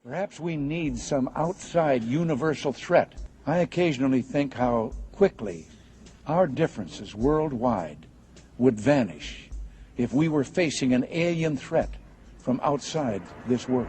Perhaps we need some outside universal threat. I occasionally think how quickly our differences worldwide would vanish if we were facing an alien threat from outside this world.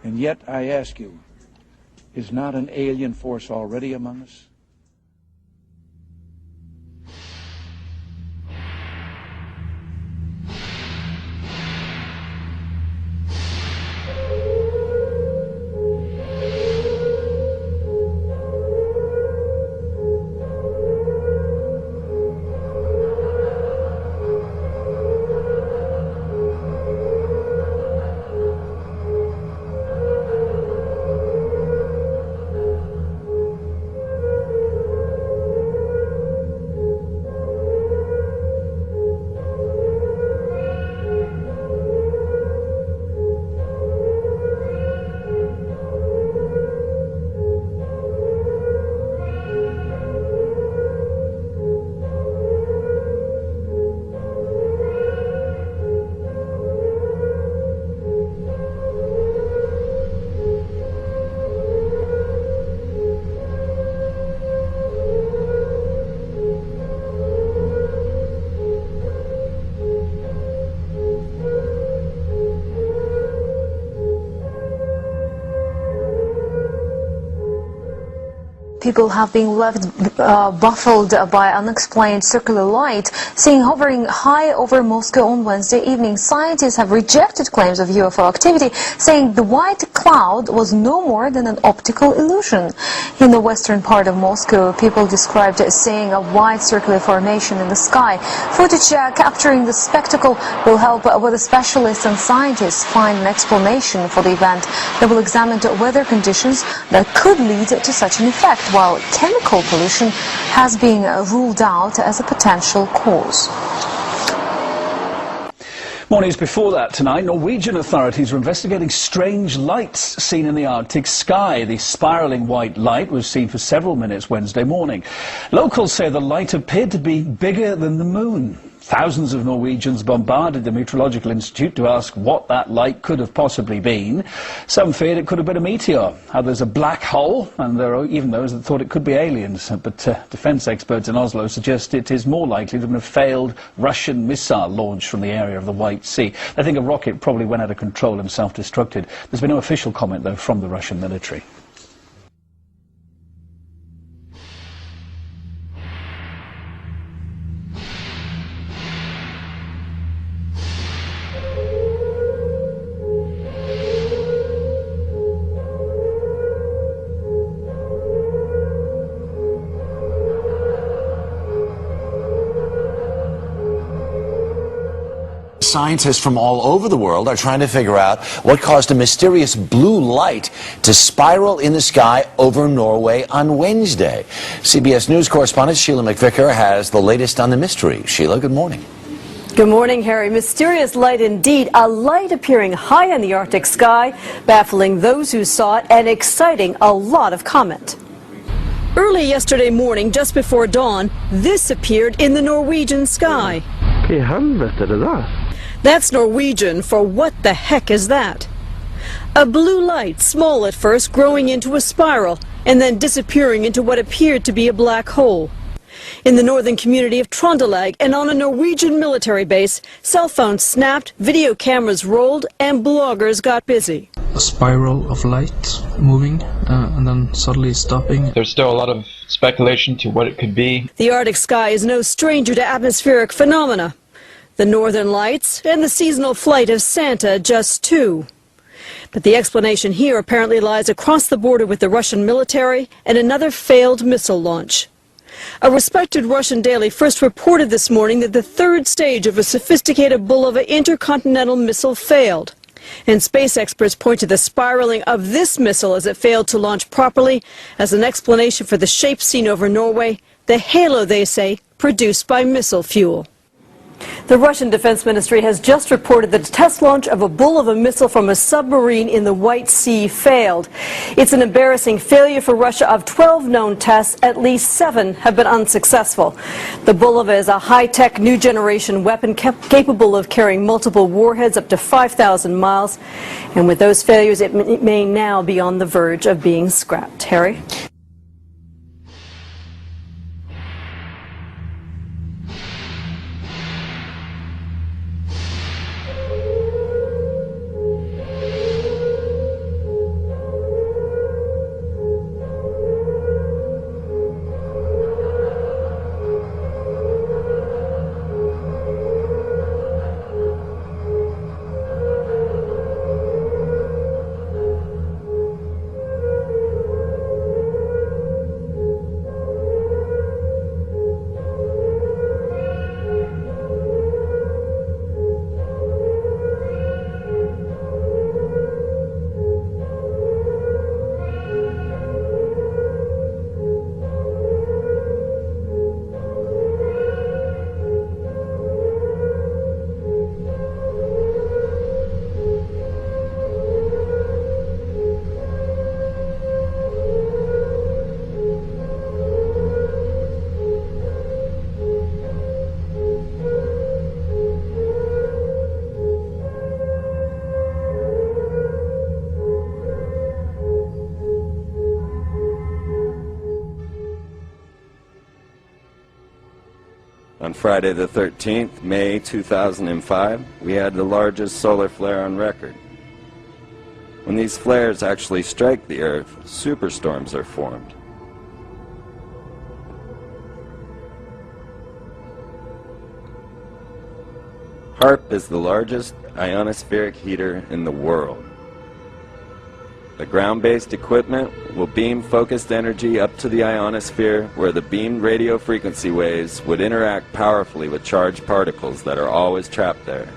And yet, I ask you, is not an alien force already among us? People have been left baffled by unexplained circular light seen hovering high over Moscow on Wednesday evening. Scientists have rejected claims of UFO activity, saying the white cloud was no more than an optical illusion. In the western part of Moscow, people described seeing a white circular formation in the sky. Footage capturing the spectacle will help whether specialists and scientists find an explanation for the event. They will examine the weather conditions that could lead to such an effect, while chemical pollution has been ruled out as a potential cause. Mornings before that tonight, Norwegian authorities were investigating strange lights seen in the Arctic sky. The spiralling white light was seen for several minutes Wednesday morning. Locals say the light appeared to be bigger than the moon. Thousands of Norwegians bombarded the Meteorological Institute to ask what that light could have possibly been. Some feared it could have been a meteor, others a black hole, and there are even those that thought it could be aliens. But defence experts in Oslo suggest it is more likely to have been a failed Russian missile launched from the area of the White Sea. They think a rocket probably went out of control and self-destructed. There's been no official comment, though, from the Russian military. Scientists from all over the world are trying to figure out what caused a mysterious blue light to spiral in the sky over Norway on Wednesday. CBS News correspondent Sheila McVicker has the latest on the mystery. Sheila, good morning. Good morning, Harry. Mysterious light indeed. A light appearing high in the Arctic sky, baffling those who saw it and exciting a lot of comment. Early yesterday morning, just before dawn, this appeared in the Norwegian sky. Hva I helvete er det der? That's Norwegian for what the heck is that? A blue light, small at first, growing into a spiral, and then disappearing into what appeared to be a black hole. In the northern community of Trondelag and on a Norwegian military base, cell phones snapped, video cameras rolled, and bloggers got busy. A spiral of light moving and then suddenly stopping. There's still a lot of speculation to what it could be. The Arctic sky is no stranger to atmospheric phenomena. The northern lights and the seasonal flight of Santa, just two. But the explanation here apparently lies across the border with the Russian military and another failed missile launch. A respected Russian daily first reported this morning that the third stage of a sophisticated Bulava intercontinental missile failed. And space experts point to the spiraling of this missile as it failed to launch properly as an explanation for the shape seen over Norway, the halo, they say, produced by missile fuel. The Russian Defense Ministry has just reported that the test launch of a Bulava missile from a submarine in the White Sea failed. It's an embarrassing failure for Russia. Of 12 known tests, at least 7 have been unsuccessful. The Bulava is a high-tech new generation weapon capable of carrying multiple warheads up to 5,000 miles. And with those failures, it may now be on the verge of being scrapped. Harry? On Friday the 13th, May 2005, we had the largest solar flare on record. When these flares actually strike the Earth, superstorms are formed. HAARP is the largest ionospheric heater in the world. The ground-based equipment will beam focused energy up to the ionosphere, where the beamed radio frequency waves would interact powerfully with charged particles that are always trapped there.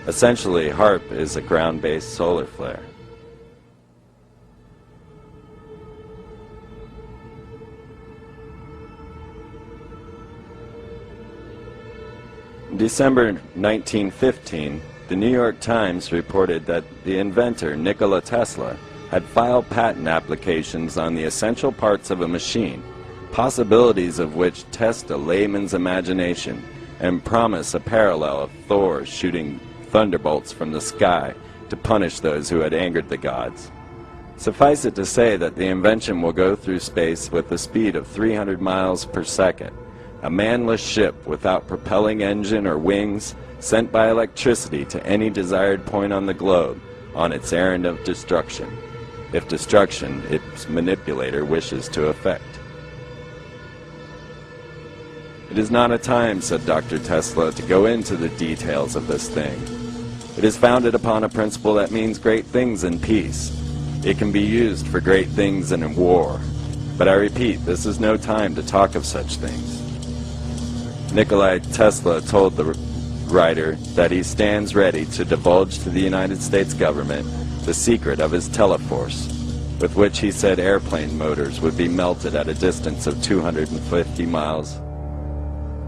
Essentially, HAARP is a ground-based solar flare. In December 1915, the New York Times reported that the inventor, Nikola Tesla, had filed patent applications on the essential parts of a machine, possibilities of which test a layman's imagination and promise a parallel of Thor shooting thunderbolts from the sky to punish those who had angered the gods. Suffice it to say that the invention will go through space with the speed of 300 miles per second, a manless ship without propelling engine or wings, sent by electricity to any desired point on the globe on its errand of destruction, if destruction its manipulator wishes to effect. It is not a time, said Dr. Tesla, to go into the details of this thing. It is founded upon a principle that means great things in peace. It can be used for great things in war. But I repeat, this is no time to talk of such things. Nikola Tesla told the writer that he stands ready to divulge to the United States government the secret of his teleforce, with which he said airplane motors would be melted at a distance of 250 miles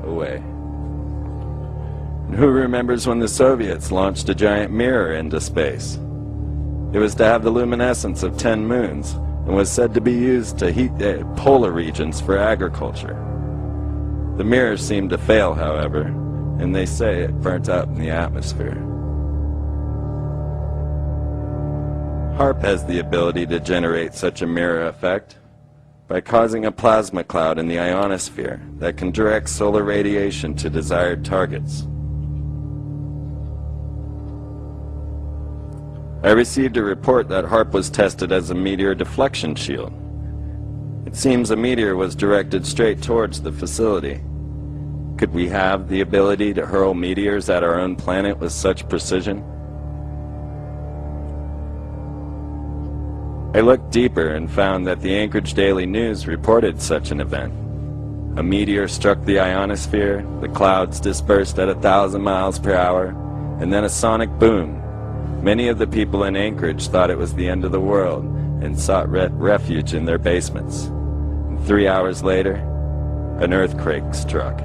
away. And who remembers when the Soviets launched a giant mirror into space? It was to have the luminescence of 10 moons and was said to be used to heat the polar regions for agriculture. The mirror seemed to fail, however, and they say it burnt up in the atmosphere. HAARP has the ability to generate such a mirror effect by causing a plasma cloud in the ionosphere that can direct solar radiation to desired targets. I received a report that HAARP was tested as a meteor deflection shield. It seems a meteor was directed straight towards the facility. Could we have the ability to hurl meteors at our own planet with such precision? I looked deeper and found that the Anchorage Daily News reported such an event. A meteor struck the ionosphere, the clouds dispersed at 1,000 miles per hour, and then a sonic boom. Many of the people in Anchorage thought it was the end of the world and sought refuge in their basements. And 3 hours later, an earthquake struck.